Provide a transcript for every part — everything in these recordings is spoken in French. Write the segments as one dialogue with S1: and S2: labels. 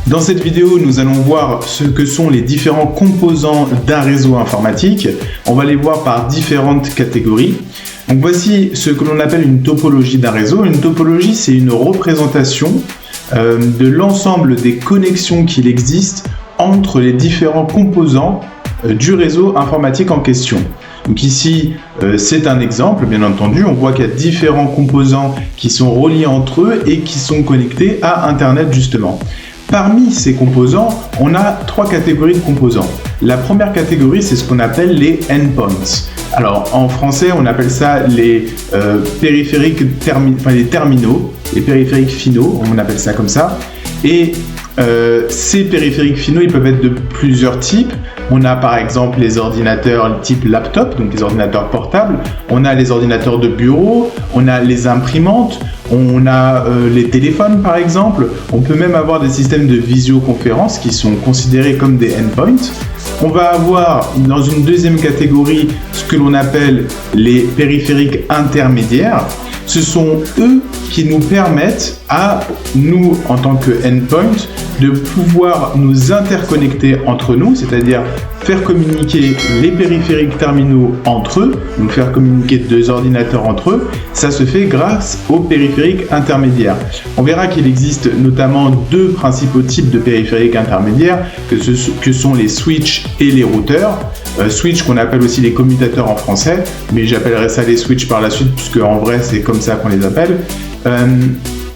S1: Dans cette vidéo, nous allons voir ce que sont les différents composants d'un réseau informatique. On va les voir par différentes catégories. Donc voici ce que l'on appelle une topologie d'un réseau. Une topologie, c'est une représentation de l'ensemble des connexions qu'il existe entre les différents composants du réseau informatique en question. Donc ici, c'est un exemple, bien entendu. On voit qu'il y a différents composants qui sont reliés entre eux et qui sont connectés à Internet, justement. Parmi ces composants, on a trois catégories de composants. La première catégorie, c'est ce qu'on appelle les endpoints. Alors, en français, on appelle ça les périphériques les terminaux, les périphériques finaux, on appelle ça comme ça. Et ces périphériques finaux, ils peuvent être de plusieurs types. On a par exemple les ordinateurs type laptop, donc les ordinateurs portables. On a les ordinateurs de bureau, on a les imprimantes, on a les téléphones par exemple. On peut même avoir des systèmes de visioconférence qui sont considérés comme des endpoints. On va avoir dans une deuxième catégorie ce que l'on appelle les périphériques intermédiaires. Ce sont eux qui nous permettent à nous, en tant que endpoint, de pouvoir nous interconnecter entre nous, c'est-à-dire faire communiquer les périphériques terminaux entre eux, donc faire communiquer deux ordinateurs entre eux. Ça se fait grâce aux périphériques intermédiaires. On verra qu'il existe notamment deux principaux types de périphériques intermédiaires, que sont les switches et les routeurs. Switch qu'on appelle aussi les commutateurs en français, mais j'appellerai ça les switches par la suite, puisque en vrai c'est comme ça qu'on les appelle.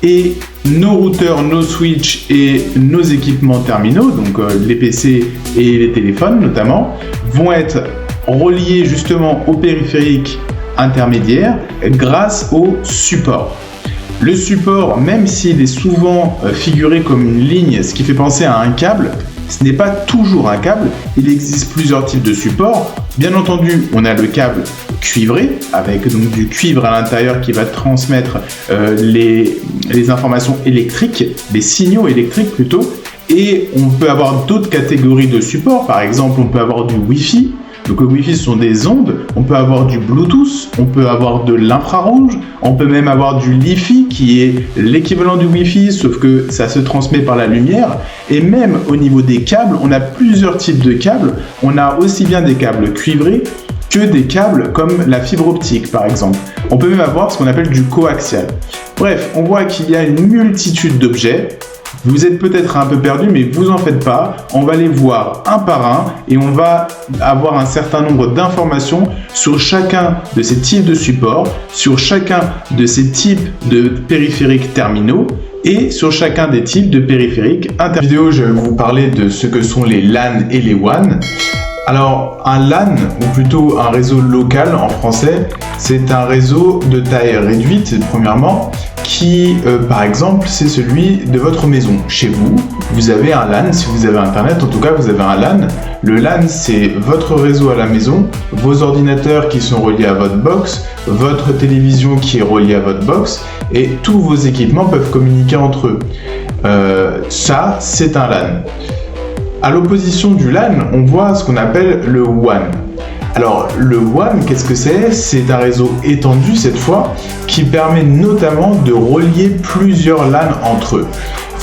S1: Et nos routeurs, nos switches et nos équipements terminaux, donc les PC et les téléphones notamment, vont être reliés justement aux périphériques intermédiaires grâce au support. Le support, même s'il est souvent figuré comme une ligne, ce qui fait penser à un câble, ce n'est pas toujours un câble, il existe plusieurs types de supports. Bien entendu, on a le câble cuivré, avec donc du cuivre à l'intérieur qui va transmettre les informations électriques, les signaux électriques plutôt. Et on peut avoir d'autres catégories de supports, par exemple on peut avoir du Wi-Fi. Donc le Wi-Fi, ce sont des ondes, on peut avoir du Bluetooth, on peut avoir de l'infrarouge, on peut même avoir du Li-Fi qui est l'équivalent du Wi-Fi, sauf que ça se transmet par la lumière. Et même au niveau des câbles, on a plusieurs types de câbles. On a aussi bien des câbles cuivrés que des câbles comme la fibre optique par exemple. On peut même avoir ce qu'on appelle du coaxial. Bref, on voit qu'il y a une multitude d'objets. Vous êtes peut-être un peu perdu, mais vous en faites pas. On va les voir un par un et on va avoir un certain nombre d'informations sur chacun de ces types de supports, sur chacun de ces types de périphériques terminaux et sur chacun des types de périphériques intermédiaires. Dans cette vidéo, je vais vous parler de ce que sont les LAN et les WAN. Alors, un LAN, ou plutôt un réseau local en français, c'est un réseau de taille réduite, premièrement, qui, par exemple, c'est celui de votre maison. Chez vous, vous avez un LAN, si vous avez Internet, en tout cas, vous avez un LAN. Le LAN, c'est votre réseau à la maison, vos ordinateurs qui sont reliés à votre box, votre télévision qui est reliée à votre box, et tous vos équipements peuvent communiquer entre eux. Ça, c'est un LAN. À l'opposition du LAN, on voit ce qu'on appelle le WAN. Alors, le WAN, qu'est-ce que c'est ? C'est un réseau étendu cette fois, qui permet notamment de relier plusieurs LAN entre eux.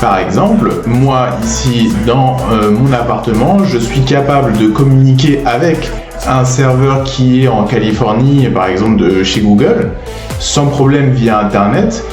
S1: Par exemple, moi ici dans mon appartement, je suis capable de communiquer avec un serveur qui est en Californie, par exemple de chez Google, sans problème via Internet.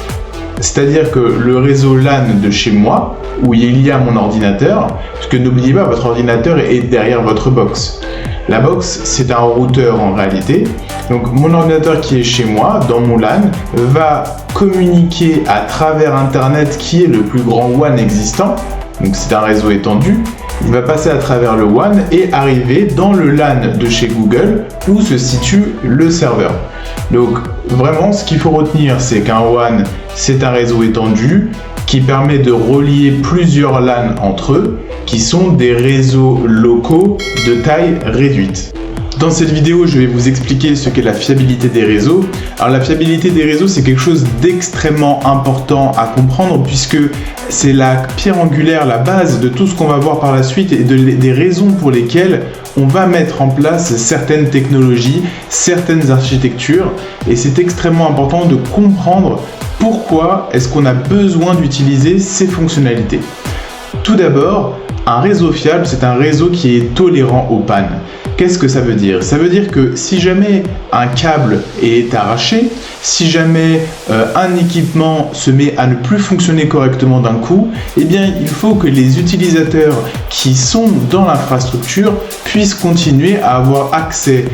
S1: C'est-à-dire que le réseau LAN de chez moi, où il y a mon ordinateur, parce que n'oubliez pas, votre ordinateur est derrière votre box. La box, c'est un routeur en réalité. Donc mon ordinateur qui est chez moi, dans mon LAN, va communiquer à travers Internet, qui est le plus grand WAN existant. Donc c'est un réseau étendu. Il va passer à travers le WAN et arriver dans le LAN de chez Google, où se situe le serveur. Donc vraiment, ce qu'il faut retenir, c'est qu'un WAN, c'est un réseau étendu qui permet de relier plusieurs LAN entre eux, qui sont des réseaux locaux de taille réduite. Dans cette vidéo, je vais vous expliquer ce qu'est la fiabilité des réseaux. Alors la fiabilité des réseaux, c'est quelque chose d'extrêmement important à comprendre puisque c'est la pierre angulaire, la base de tout ce qu'on va voir par la suite et des raisons pour lesquelles on va mettre en place certaines technologies, certaines architectures et c'est extrêmement important de comprendre pourquoi est-ce qu'on a besoin d'utiliser ces fonctionnalités. Tout d'abord, un réseau fiable, c'est un réseau qui est tolérant aux pannes. Qu'est-ce que ça veut dire? Ça veut dire que si jamais un câble est arraché, si jamais un équipement se met à ne plus fonctionner correctement d'un coup, eh bien il faut que les utilisateurs qui sont dans l'infrastructure puissent continuer à avoir accès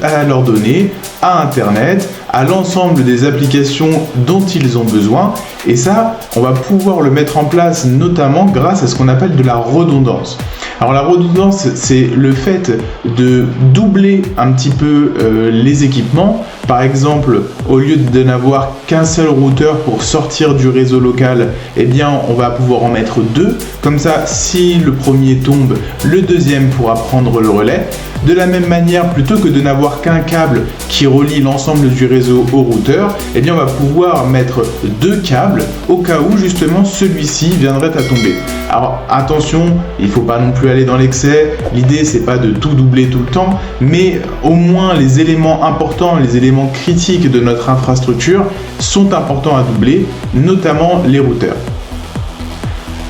S1: à leurs données, à Internet, à l'ensemble des applications dont ils ont besoin. Et ça, on va pouvoir le mettre en place notamment grâce à ce qu'on appelle de la redondance. Alors la redondance, c'est le fait de doubler un petit peu les équipements. Par exemple, au lieu de n'avoir qu'un seul routeur pour sortir du réseau local, eh bien on va pouvoir en mettre deux. Comme ça, si le premier tombe, le deuxième pourra prendre le relais. De la même manière, plutôt que de n'avoir qu'un câble qui relie l'ensemble du réseau au routeur, eh bien on va pouvoir mettre deux câbles au cas où justement celui-ci viendrait à tomber. Alors attention, il ne faut pas non plus aller dans l'excès, l'idée c'est pas de tout doubler tout le temps, mais au moins les éléments importants, les éléments critiques de notre infrastructure sont importants à doubler, notamment les routeurs.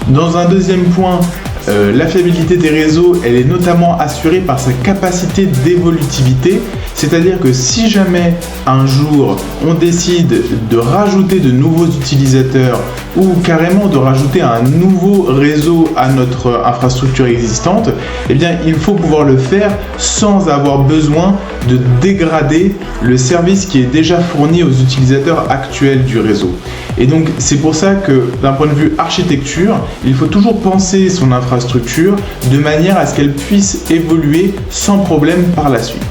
S1: Dans un deuxième point, la fiabilité des réseaux, elle est notamment assurée par sa capacité d'évolutivité, c'est-à-dire que si jamais un jour on décide de rajouter de nouveaux utilisateurs ou carrément de rajouter un nouveau réseau à notre infrastructure existante, eh bien il faut pouvoir le faire sans avoir besoin de dégrader le service qui est déjà fourni aux utilisateurs actuels du réseau. Et donc c'est pour ça que d'un point de vue architecture, il faut toujours penser son infrastructure de manière à ce qu'elle puisse évoluer sans problème par la suite.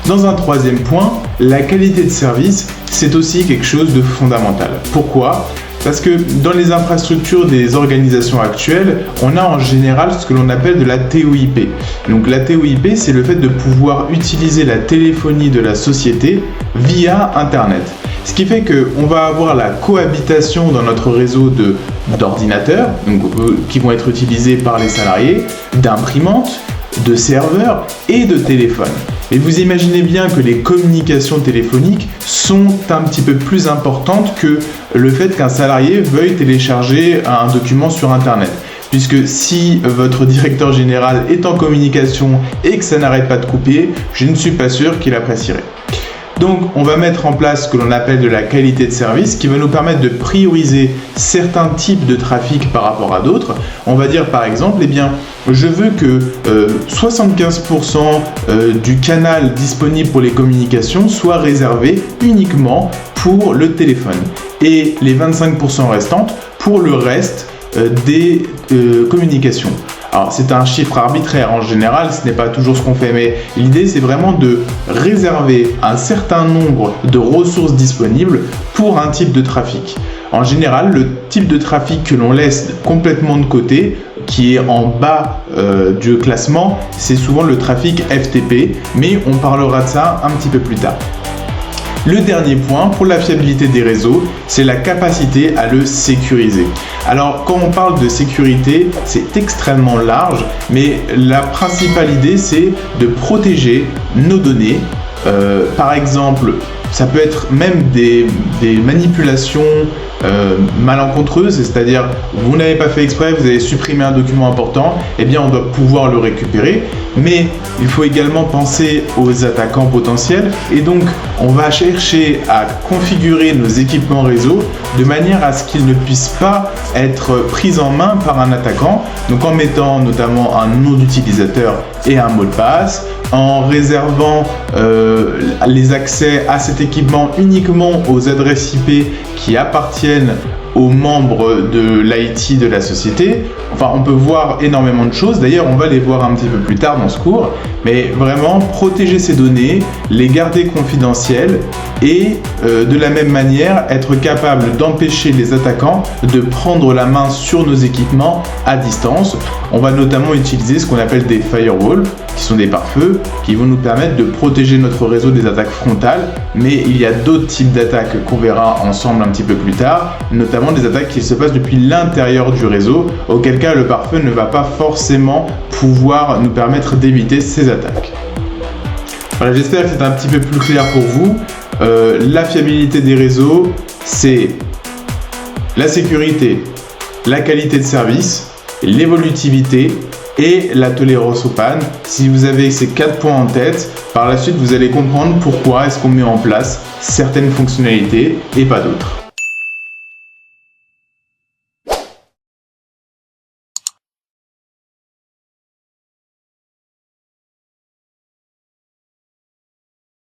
S1: Dans un troisième point, la qualité de service, c'est aussi quelque chose de fondamental. Pourquoi ? Parce que dans les infrastructures des organisations actuelles, on a en général ce que l'on appelle de la TOIP. Donc la TOIP, c'est le fait de pouvoir utiliser la téléphonie de la société via Internet. Ce qui fait qu'on va avoir la cohabitation dans notre réseau d'ordinateurs, qui vont être utilisés par les salariés, d'imprimantes, de serveurs et de téléphones. Et vous imaginez bien que les communications téléphoniques sont un petit peu plus importantes que le fait qu'un salarié veuille télécharger un document sur Internet. Puisque si votre directeur général est en communication et que ça n'arrête pas de couper, je ne suis pas sûr qu'il apprécierait. Donc on va mettre en place ce que l'on appelle de la qualité de service qui va nous permettre de prioriser certains types de trafic par rapport à d'autres. On va dire par exemple, eh bien, je veux que 75% du canal disponible pour les communications soit réservé uniquement pour le téléphone et les 25% restantes pour le reste des communications. Alors c'est un chiffre arbitraire en général, ce n'est pas toujours ce qu'on fait, mais l'idée c'est vraiment de réserver un certain nombre de ressources disponibles pour un type de trafic. En général, le type de trafic que l'on laisse complètement de côté, qui est en bas du classement, c'est souvent le trafic FTP, mais on parlera de ça un petit peu plus tard. Le dernier point pour la fiabilité des réseaux, c'est la capacité à le sécuriser. Alors quand on parle de sécurité, c'est extrêmement large, mais la principale idée c'est de protéger nos données. Par exemple, ça peut être même des manipulations malencontreuses, c'est-à-dire vous n'avez pas fait exprès, vous avez supprimé un document important, eh bien on doit pouvoir le récupérer, mais il faut également penser aux attaquants potentiels et donc on va chercher à configurer nos équipements réseau de manière à ce qu'ils ne puissent pas être pris en main par un attaquant, donc en mettant notamment un nom d'utilisateur et un mot de passe, en réservant les accès à cet équipement uniquement aux adresses IP qui appartiennent aux membres de l'IT de la société. Enfin, on peut voir énormément de choses. D'ailleurs, on va les voir un petit peu plus tard dans ce cours. Mais vraiment, protéger ces données, les garder confidentielles et de la même manière, être capable d'empêcher les attaquants de prendre la main sur nos équipements à distance. On va notamment utiliser ce qu'on appelle des firewalls, qui sont des pare-feux, qui vont nous permettre de protéger notre réseau des attaques frontales. Mais il y a d'autres types d'attaques qu'on verra ensemble un petit peu plus tard, notamment des attaques qui se passent depuis l'intérieur du réseau, auquel cas le pare-feu ne va pas forcément pouvoir nous permettre d'éviter ces attaques. Voilà, j'espère que c'est un petit peu plus clair pour vous. La fiabilité des réseaux, c'est la sécurité, la qualité de service, l'évolutivité et la tolérance aux pannes. Si vous avez ces 4 points en tête, par la suite vous allez comprendre pourquoi est-ce qu'on met en place certaines fonctionnalités et pas d'autres.